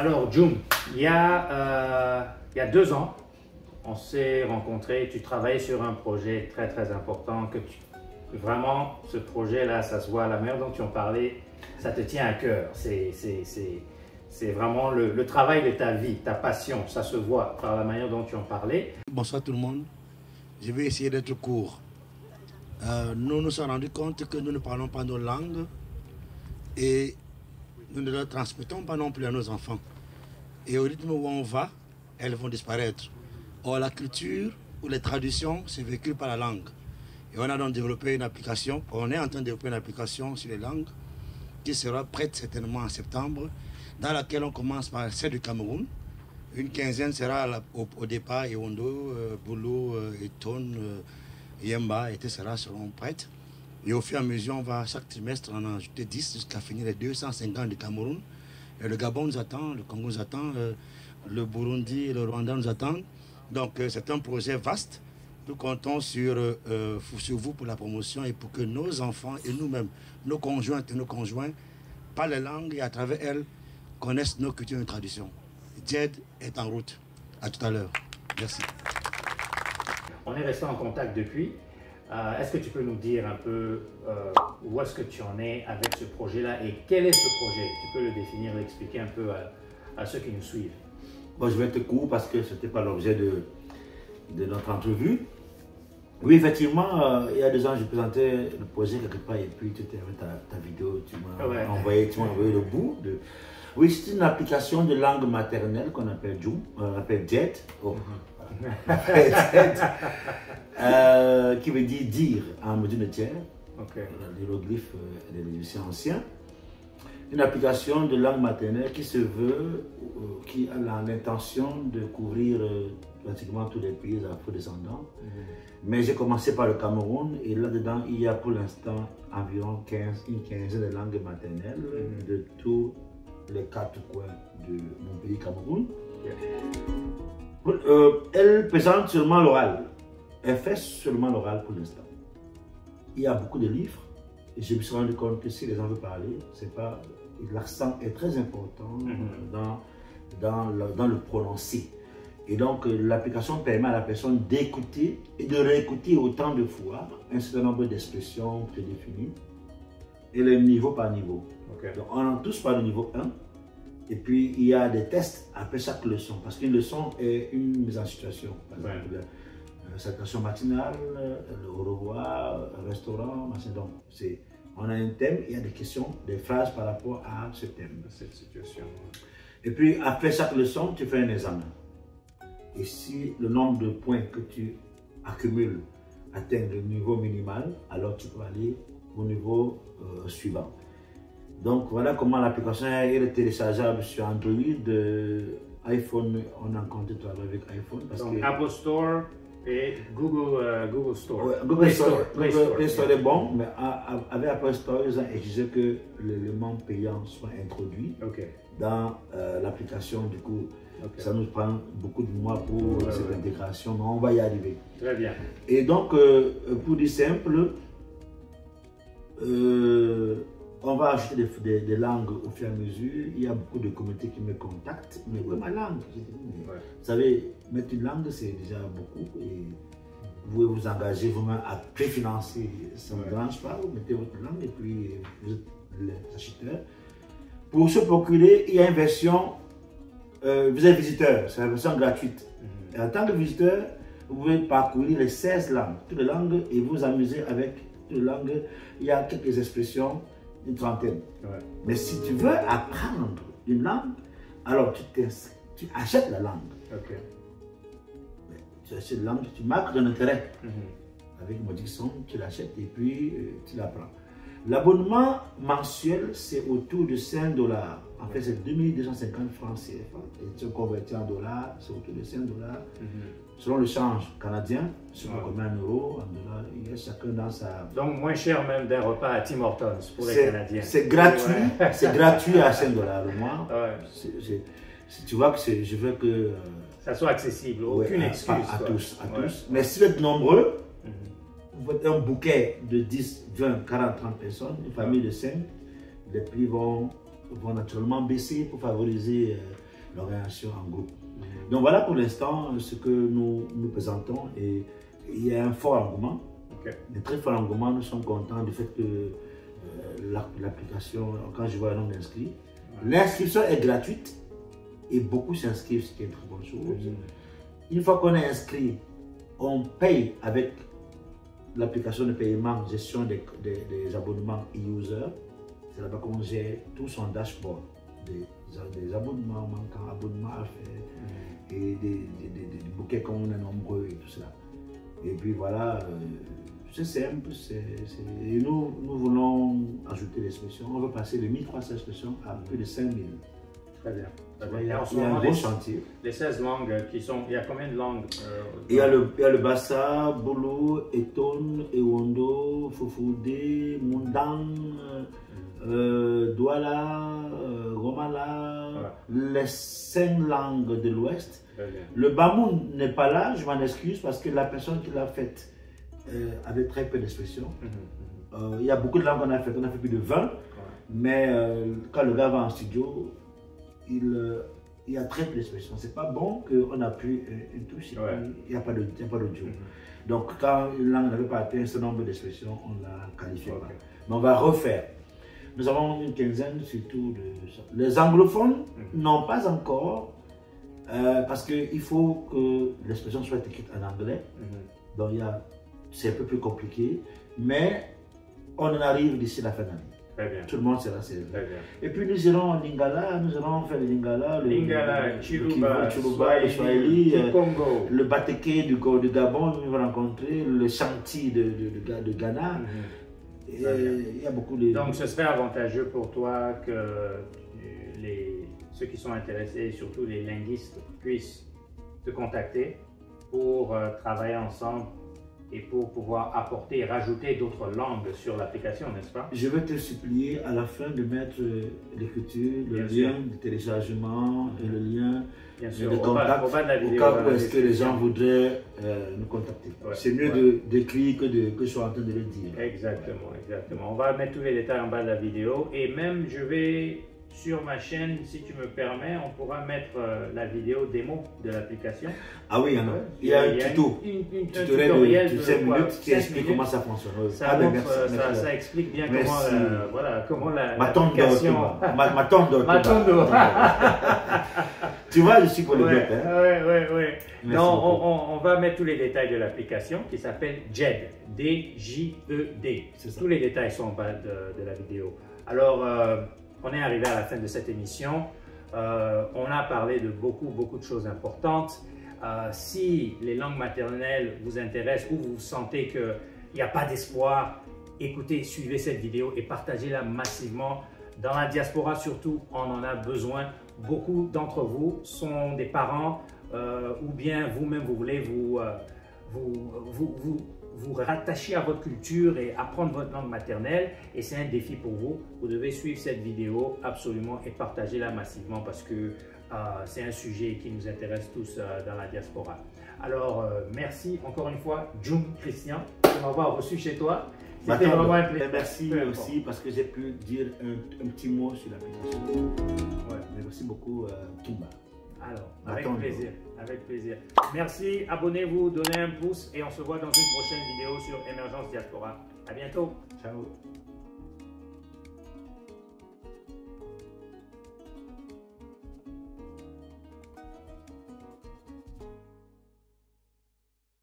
Alors, June, il y a 2 ans, on s'est rencontrés. Tu travaillais sur un projet très très important. Vraiment, ce projet-là, ça se voit à la manière dont tu en parlais, ça te tient à cœur. C'est vraiment le travail de ta vie, ta passion. Ça se voit par la manière dont tu en parlais. Bonsoir tout le monde. Je vais essayer d'être court. Nous nous sommes rendus compte que nous ne parlons pas nos langues et nous ne les transmettons pas non plus à nos enfants. Et au rythme où on va, elles vont disparaître. Or, la culture ou les traditions se véhiculent par la langue. Et on a donc développé une application, on est en train de développer une application sur les langues qui sera prête certainement en septembre, dans laquelle on commence par celle du Cameroun. Une quinzaine sera au départ, Ewondo, Boulou, Eton, Yemba, etc. seront prêtes. Et au fur et à mesure, on va chaque trimestre en ajouter 10 jusqu'à finir les 250 du Cameroun. Et le Gabon nous attend, le Congo nous attend, le Burundi et le Rwanda nous attendent. Donc c'est un projet vaste. Nous comptons sur vous pour la promotion et pour que nos enfants et nous-mêmes, nos conjointes et nos conjoints, parlent les langues et à travers elles, connaissent nos cultures et nos traditions. JED est en route. À tout à l'heure. Merci. On est resté en contact depuis. Est-ce que tu peux nous dire un peu où est-ce que tu en es avec ce projet-là et quel est ce projet? Tu peux le définir, l'expliquer un peu à ceux qui nous suivent. Bon, je vais être court parce que ce n'était pas l'objet de notre entrevue. Oui, effectivement, il y a 2 ans, je présentais le projet quelque part et puis tu étais avec ta vidéo, tu m'as envoyé le bout. Oui, c'est une application de langue maternelle qu'on appelle JED. Oh. Qui veut dire en mesure de tiers, l'hiéroglyphe des Égyptiens anciens. Une application de langue maternelle qui se veut, qui a l'intention de couvrir pratiquement tous les pays afro-descendants. Mais j'ai commencé par le Cameroun et là-dedans, il y a pour l'instant environ une quinzaine de langues maternelles de tous les 4 coins de mon pays Cameroun. Elle présente seulement l'oral. Elle fait seulement l'oral pour l'instant. Il y a beaucoup de livres et je me suis rendu compte que si les gens veulent parler, l'accent est très important dans le prononcé. Et donc l'application permet à la personne d'écouter et de réécouter autant de fois un certain nombre d'expressions prédéfinies et le niveau par niveau. Donc on en touche par le niveau 1. Et puis, il y a des tests après chaque leçon, parce qu'une leçon est une mise en situation. Par exemple, salutation matinale, le au revoir, restaurant, machin. Donc, on a un thème, il y a des questions, des phrases par rapport à ce thème. Cette situation. Et puis, après chaque leçon, tu fais un examen. Et si le nombre de points que tu accumules atteint le niveau minimal, alors tu peux aller au niveau suivant. Donc voilà comment l'application est téléchargeable sur Android, iPhone, on a compté travailler avec iPhone. Donc Apple Store et Google Store. Ouais, Google Play Store est bon, mais avec Apple Store, ils ont exigé que l'élément payant soit introduit dans l'application. Du coup, ça nous prend beaucoup de mois pour cette intégration, mais on va y arriver. Très bien. Et donc, pour dire simple, on va ajouter des langues au fur et à mesure. Il y a beaucoup de communautés qui me contactent. Mais où est ma langue? Vous savez, mettre une langue, c'est déjà beaucoup. Et vous pouvez vous engager vous-même à préfinancer. Ça ne me dérange pas. Vous mettez votre langue et puis vous êtes les acheteurs. Pour se procurer, il y a une version visa visiteur. C'est la version gratuite. Et en tant que visiteur, vous pouvez parcourir les 16 langues, toutes les langues, et vous amuser avec toutes les langues. Il y a quelques expressions. Une trentaine. Mais si tu veux apprendre une langue, alors tu achètes la langue. Tu achètes la langue, tu marques ton intérêt. Avec Modixon, tu l'achètes et puis tu l'apprends. L'abonnement mensuel, c'est autour de 5 $. En fait, c'est 2250 francs CFA. Et tu convertis en dollars, c'est autour de 5 $. Selon le change canadien, selon combien en euros, en dollars, il y a chacun dans sa... Donc moins cher même d'un repas à Tim Hortons pour les Canadiens. C'est gratuit, c'est gratuit à 5 $ le mois. Tu vois que je veux que... ça soit accessible, aucune excuse. À tous. Mais si vous êtes nombreux, vous faites un bouquet de 10, 20, 40, 30 personnes, une famille de 5, les prix vont naturellement baisser pour favoriser l'organisation en groupe. Donc voilà pour l'instant ce que nous présentons et il y a un fort engouement, un très fort engouement. Nous sommes contents du fait que l'application, quand je vois un nombre d'inscrits, l'inscription est gratuite et beaucoup s'inscrivent, ce qui est une très bonne chose. Une fois qu'on est inscrit, on paye avec l'application de paiement, gestion des abonnements e-user. C'est là-bas qu'on gère tout son dashboard, des abonnements manquants, abonnements à faire et des bouquets comme on est nombreux et tout cela. Et puis voilà, c'est simple, et nous voulons ajouter l'expression, on veut passer de 1300 expressions à plus de 5000. Très bien. Il y a un gros chantier. Les 16 langues qui sont... Il y a combien de langues il y a le Bassa, Bolo, Eton, Ewondo, Fofoudé, Mundang, Douala, Romala, les 5 langues de l'Ouest. Le Bamoun n'est pas là, je m'en excuse parce que la personne qui l'a faite avait très peu d'expressions. Il y a beaucoup de langues qu'on a fait plus de 20, mais quand le gars va en studio, il y a très peu d'expressions. C'est pas bon qu'on appuie une touche, il n'y a pas d'audio. Donc quand une langue n'avait pas atteint ce nombre d'expressions, on la qualifie pas. Mais on va refaire. Nous avons une quinzaine surtout de... Les anglophones n'ont pas encore, parce qu'il faut que l'expression soit écrite en anglais. Donc c'est un peu plus compliqué, mais on en arrive d'ici la fin de l'année. Très bien. Tout le monde sera servi. Et puis nous irons en Lingala, nous allons faire le Lingala, le Chiluba, le Swahili, Congo, le Bateke du Gabon, nous allons rencontrer le Chanti de Ghana. Il y a beaucoup de... Donc ce serait avantageux pour toi que ceux qui sont intéressés, surtout les linguistes, puissent te contacter pour travailler ensemble et pour pouvoir apporter et rajouter d'autres langues sur l'application, n'est-ce pas? Je vais te supplier à la fin de mettre l'écriture, le lien de téléchargement et le lien de contact, au cas où est-ce que les gens voudraient nous contacter. C'est mieux d'écrire que je sois en train de le dire. Exactement, exactement. On va mettre tous les détails en bas de la vidéo et même je vais... Sur ma chaîne, si tu me permets, on pourra mettre la vidéo démo de l'application. Ah oui, il y a un tuto. Un tutoriel de 5 minutes qui explique comment ça fonctionne. Ça explique bien comment l'application... Matondo. Tu vois, je suis pour le bloc. Oui. Non, on va mettre tous les détails de l'application qui s'appelle JED. D-J-E-D. Tous les détails sont en bas de la vidéo. Alors... on est arrivé à la fin de cette émission. On a parlé de beaucoup de choses importantes. Si les langues maternelles vous intéressent ou vous sentez qu'il n'y a pas d'espoir, écoutez, suivez cette vidéo et partagez-la massivement. Dans la diaspora surtout, on en a besoin. Beaucoup d'entre vous sont des parents ou bien vous-même vous voulez vous rattacher à votre culture et apprendre votre langue maternelle et c'est un défi pour vous. Vous devez suivre cette vidéo absolument et partager-la massivement parce que c'est un sujet qui nous intéresse tous dans la diaspora. Alors merci encore une fois Jung Christian de m'avoir reçu chez toi. C'était vraiment un plaisir. Merci aussi parce que j'ai pu dire un petit mot sur l'application. Merci beaucoup Kimba. Alors, avec plaisir. Merci, abonnez-vous, donnez un pouce et on se voit dans une prochaine vidéo sur Émergence Diaspora. À bientôt. Ciao.